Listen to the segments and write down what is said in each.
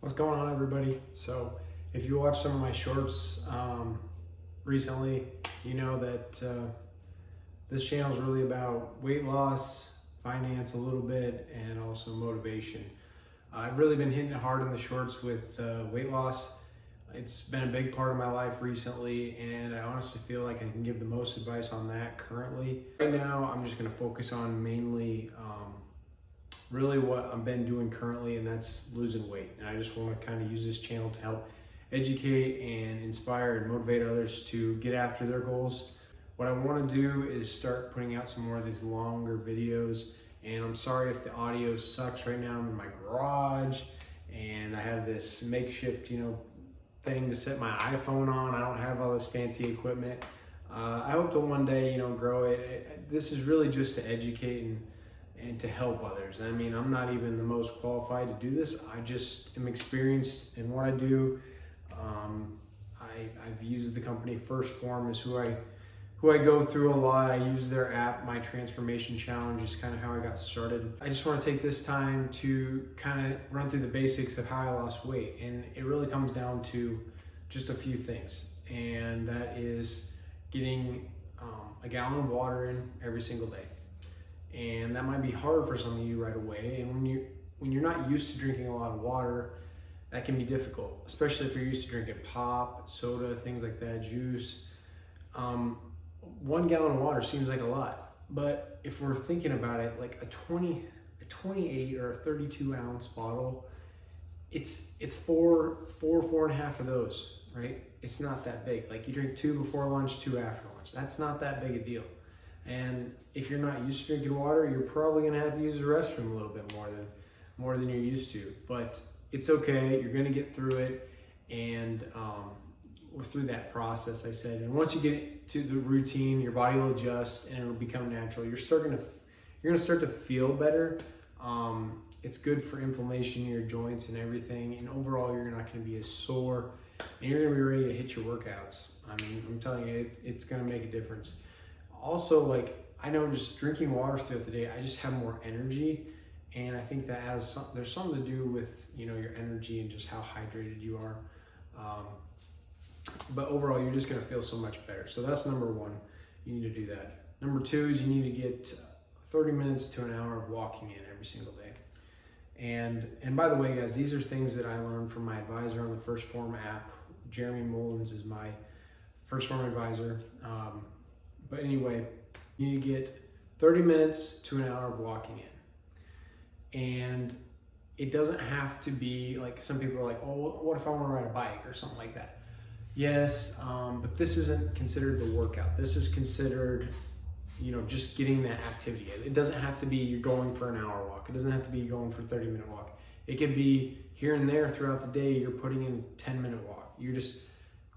What's going on, everybody? So if you watch some of my shorts recently, you know that this channel is really about weight loss, finance a little bit, and also motivation. I've really been hitting it hard in the shorts with weight loss. It's been a big part of my life recently, and I honestly feel like I can give the most advice on that currently. Right now, I'm just going to focus on mainly really what I've been doing currently, and that's losing weight. And I just want to kind of use this channel to help educate and inspire and motivate others to get after their goals. What I want to do is start putting out some more of these longer videos, and I'm sorry if the audio sucks right now. I'm in my garage and I have this makeshift, thing to set my iPhone on. I don't have all this fancy equipment. I hope to one day, grow it. This is really just to educate and to help others. I mean, I'm not even the most qualified to do this. I just am experienced in what I do. I've used the company First Form is who I go through a lot. I use their app. My Transformation Challenge is kind of how I got started. I just want to take this time to kind of run through the basics of how I lost weight. And it really comes down to just a few things. And that is getting a gallon of water in every single day. And that might be hard for some of you right away. And when you're not used to drinking a lot of water, that can be difficult, especially if you're used to drinking pop, soda, things like that, juice. 1 gallon of water seems like a lot, but if we're thinking about it, like a 28 or a 32 ounce bottle, it's four and a half of those, right? It's not that big. Like you drink 2 before lunch, 2 after lunch. That's not that big a deal. And if you're not used to drinking water, you're probably gonna have to use the restroom a little bit more than you're used to. But it's okay. You're gonna get through it, and we're through that process. I said, and once you get to the routine, your body will adjust and it'll become natural. You're gonna start to feel better. It's good for inflammation in your joints and everything. And overall, you're not gonna be as sore, and you're gonna be ready to hit your workouts. I mean, I'm telling you, it's gonna make a difference. Also, like, I know just drinking water throughout the day, I just have more energy, and I think that there's something to do with your energy and just how hydrated you are. But overall, you're just gonna feel so much better. So that's number one. You need to do that. Number 2 is you need to get 30 minutes to an hour of walking in every single day. And by the way, guys, these are things that I learned from my advisor on the First Form app. Jeremy Mullins is my First Form advisor. But anyway, you need to get 30 minutes to an hour of walking in. And it doesn't have to be like, some people are like, oh, what if I want to ride a bike or something like that? Yes, but this isn't considered the workout. This is considered, just getting that activity. It doesn't have to be you're going for an hour walk. It doesn't have to be going for a 30-minute walk. It could be here and there throughout the day, you're putting in a 10-minute walk. You're just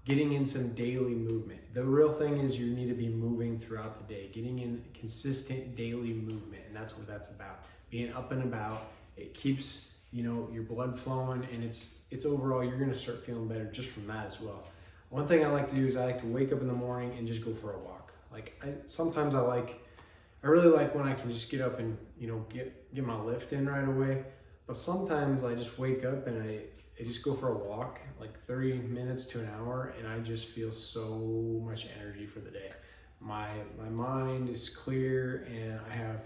getting in some daily movement. The real thing is you need to be moving throughout the day, getting in consistent daily movement, and that's what that's about. Being up and about, it keeps your blood flowing, and it's overall, you're gonna start feeling better just from that as well. One thing I like to do is I like to wake up in the morning and just go for a walk. Like sometimes I really like when I can just get up and get my lift in right away. But sometimes I just wake up and I just go for a walk, like 30 minutes to an hour, and I just feel so much energy for the day. My mind is clear, and I have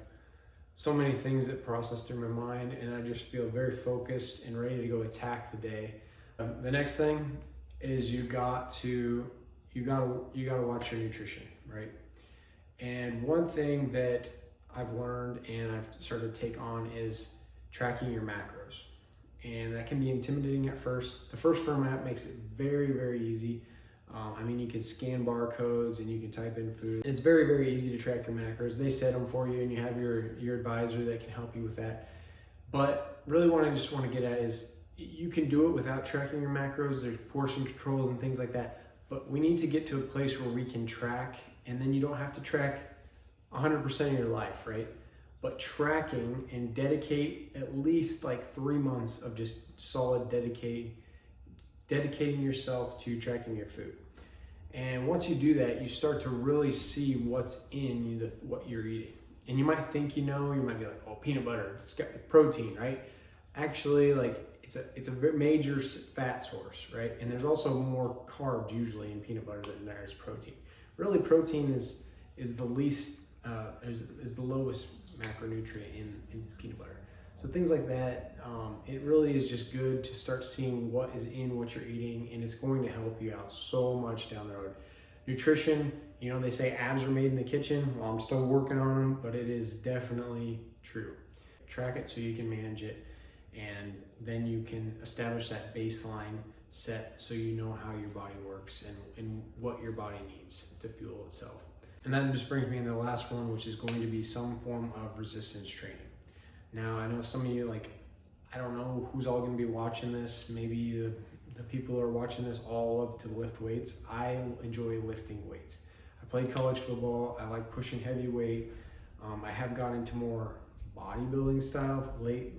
so many things that process through my mind, and I just feel very focused and ready to go attack the day. The next thing is you gotta watch your nutrition, right? And one thing that I've learned and I've started to take on is tracking your macros. And that can be intimidating at first. The First Form app makes it very, very easy. You can scan barcodes and you can type in food. It's very, very easy to track your macros. They set them for you, and you have your advisor that can help you with that. But really what I just want to get at is you can do it without tracking your macros. There's portion controls and things like that. But we need to get to a place where we can track, and then you don't have to track 100% of your life, right? But tracking and dedicate at least like 3 months of just solid dedicating yourself to tracking your food. And once you do that, you start to really see what's in what you're eating. And you might think, you might be like, oh, peanut butter, it's got protein, right? Actually, like, it's a major fat source, right? And there's also more carbs usually in peanut butter than there is protein. Really, protein is the least is the lowest macronutrient in peanut butter. So things like that, it really is just good to start seeing what is in what you're eating, and it's going to help you out so much down the road. Nutrition, you know, they say abs are made in the kitchen. Well, I'm still working on them, but it is definitely true. Track it so you can manage it, and then you can establish that baseline set so you know how your body works and what your body needs to fuel itself. And that just brings me into the last one, which is going to be some form of resistance training. Now, I know some of you, like, I don't know who's all going to be watching this. Maybe the people who are watching this all love to lift weights. I enjoy lifting weights. I played college football. I like pushing heavy weight. I have got into more bodybuilding style late,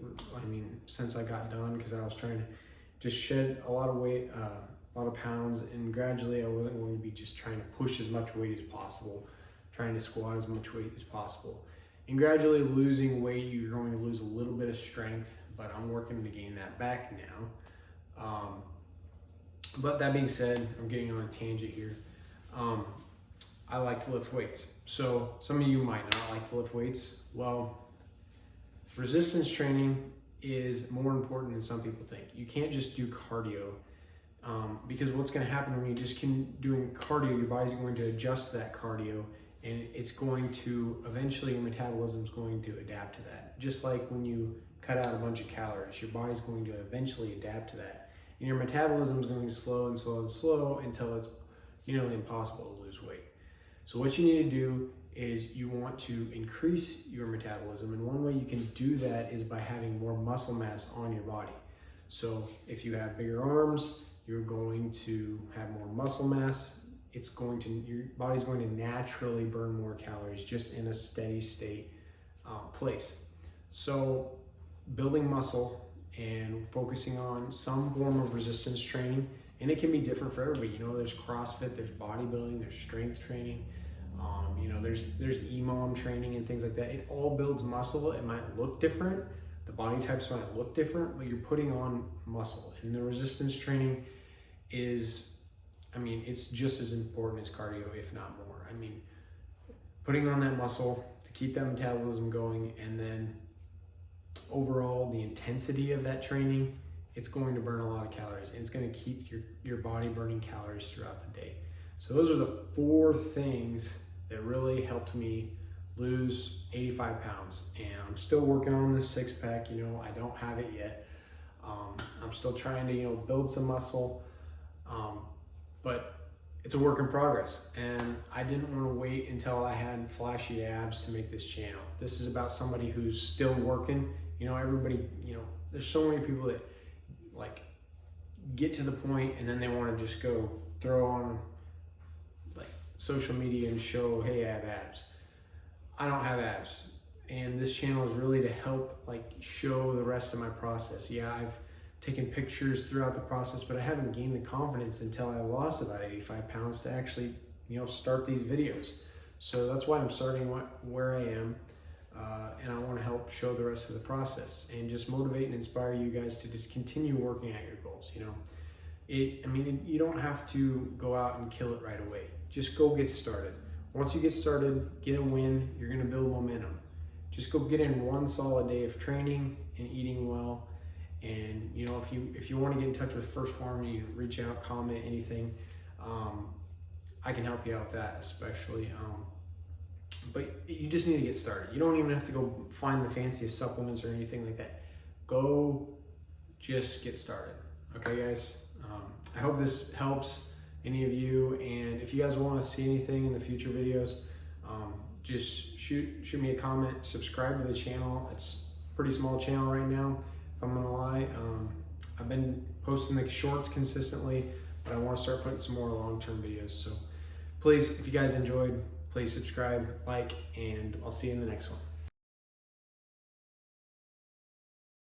since I got done, because I was trying to just shed a lot of weight, a lot of pounds, and gradually I wasn't going to be just trying to push as much weight as possible, trying to squat as much weight as possible. And gradually losing weight, you're going to lose a little bit of strength, but I'm working to gain that back now. But that being said, I'm getting on a tangent here. I like to lift weights. So some of you might not like to lift weights. Well, resistance training is more important than some people think. You can't just do cardio, because what's going to happen when you just keep doing cardio, your body's going to adjust that cardio, and it's going to eventually, your metabolism is going to adapt to that. Just like when you cut out a bunch of calories, your body's going to eventually adapt to that, and your metabolism is going to slow and slow and slow until it's nearly impossible to lose weight. So what you need to do is you want to increase your metabolism, and one way you can do that is by having more muscle mass on your body. So if you have bigger arms, you're going to have more muscle mass. Your body's going to naturally burn more calories just in a steady state place. So building muscle and focusing on some form of resistance training, and it can be different for everybody. You know, there's CrossFit, there's bodybuilding, there's strength training. There's EMOM training and things like that. It all builds muscle. It might look different. The body types might look different, but you're putting on muscle. And the resistance training is, it's just as important as cardio, if not more. Putting on that muscle to keep that metabolism going, and then overall, the intensity of that training, it's going to burn a lot of calories, and it's going to keep your body burning calories throughout the day. So those are the 4 things that really helped me lose 85 pounds. And I'm still working on this 6-pack. I don't have it yet. I'm still trying to, build some muscle. But it's a work in progress. And I didn't want to wait until I had flashy abs to make this channel. This is about somebody who's still working. Everybody, there's so many people that get to the point and then they want to just go throw on social media and show, hey, I have abs. I don't have abs, and this channel is really to help show the rest of my process. Yeah, I've taken pictures throughout the process, but I haven't gained the confidence until I lost about 85 pounds to actually start these videos. So that's why I'm starting where I am, and I want to help show the rest of the process and just motivate and inspire you guys to just continue working at your goals. You don't have to go out and kill it right away. Just go get started. Once you get started, get a win, you're going to build momentum. Just go get in one solid day of training and eating well. And if you want to get in touch with 1st Phorm, you reach out, comment, anything. I can help you out with that, especially. But you just need to get started. You don't even have to go find the fanciest supplements or anything like that. Go just get started. Okay, guys? I hope this helps any of you, and if you guys want to see anything in the future videos, just shoot me a comment, subscribe to the channel. It's a pretty small channel right now, if I'm gonna lie. I've been posting the shorts consistently, but I want to start putting some more long-term videos. So please, if you guys enjoyed, please subscribe, like, and I'll see you in the next one.